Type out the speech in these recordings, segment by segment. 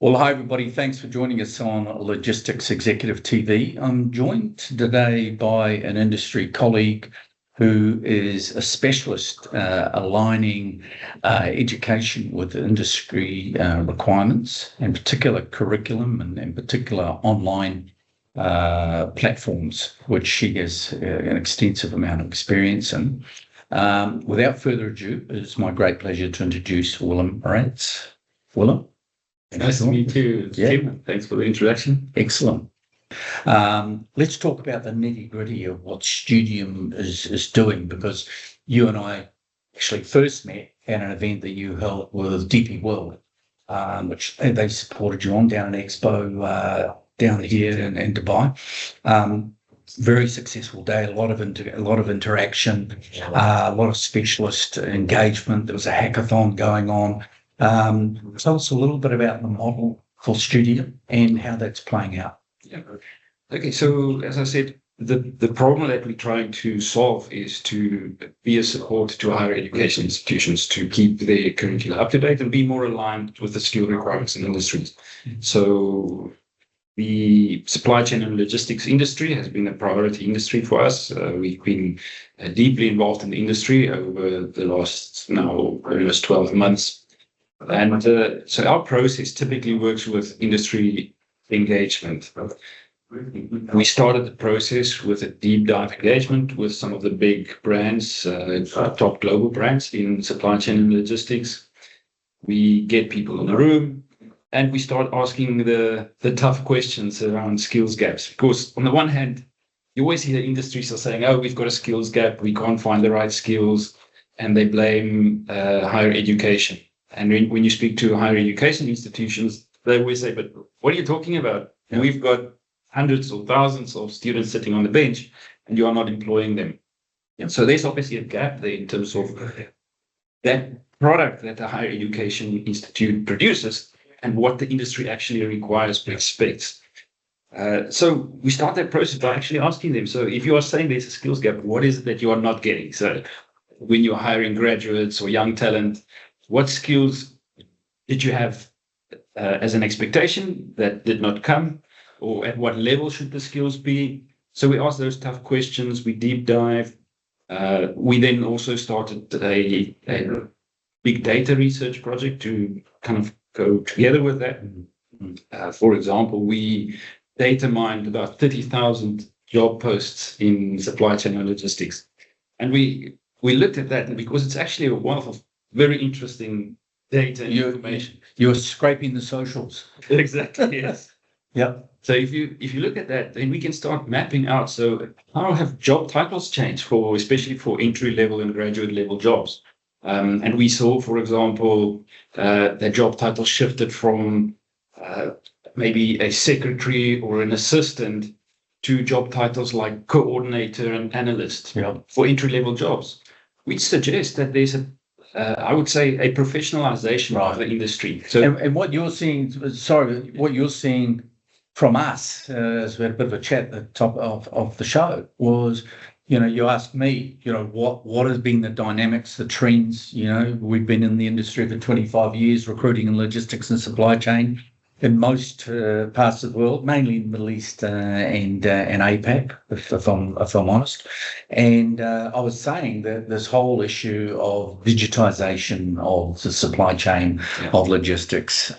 Well, hi, everybody. Thanks for joining us on Logistics Executive TV. I'm joined today by an industry colleague who is a specialist aligning education with industry requirements, in particular curriculum and in particular online platforms, which she has an extensive amount of experience in. Without further ado, it's my great pleasure to introduce Willem Maritz. Willem? Nice to meet you, Tim. Thanks for the introduction. Excellent. Let's talk about the nitty-gritty of what Studium is doing, because you and I actually first met at an event that you held with DP World, which they supported you on down at Expo down here in Dubai. Very successful day, a lot of interaction, a lot of specialist engagement. There was a hackathon going on. Tell us a little bit about the model for Studium and how that's playing out. Yeah. Okay, so as I said, the problem that we're trying to solve is to be a support to higher education institutions to keep their curricula up to date and be more aligned with the skill requirements in industries. So the supply chain and logistics industry has been a priority industry for us. We've been deeply involved in the industry over the last now almost 12 months. And so our process typically works with industry engagement. We started the process with a deep dive engagement with some of the big brands, top global brands in supply chain and logistics. We get people in the room and we start asking the tough questions around skills gaps. Because on the one hand, you always hear industries are saying, oh, we've got a skills gap, we can't find the right skills, and they blame higher education. And when you speak to higher education institutions, they always say, but what are you talking about? Yeah. We've got hundreds or thousands of students sitting on the bench and you are not employing them. Yeah. So there's obviously a gap there in terms of that product that a higher education institute produces and what the industry actually requires or expects. So we start that process by actually asking them, so if you are saying there's a skills gap, what is it that you are not getting? So when you're hiring graduates or young talent, what skills did you have as an expectation that did not come? Or at what level should the skills be? So we ask those tough questions, we deep dive. We then also started a big data research project to kind of go together with that. For example, we data mined about 30,000 job posts in supply chain and logistics. And we looked at that, and because it's actually a wealth of very interesting data and information. You're scraping the socials. Exactly, yes. Yeah. So if you look at that, then we can start mapping out. So how have job titles changed especially for entry level and graduate level jobs? And we saw, for example, that job title shifted from maybe a secretary or an assistant to job titles like coordinator and analyst for entry level jobs, which suggests that there's I would say a professionalization of the industry. So, and what you're seeing, what you're seeing from us, as we had a bit of a chat at the top of the show, was, you asked me, what has been the dynamics, the trends. We've been in the industry for 25 years, recruiting and logistics and supply chain in most parts of the world, mainly in the Middle East and APAC, if I'm honest. And I was saying that this whole issue of digitization of the supply chain of logistics,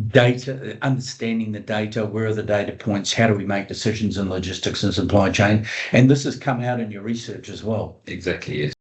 data, understanding the data, where are the data points, how do we make decisions in logistics and supply chain? And this has come out in your research as well. Exactly, yes.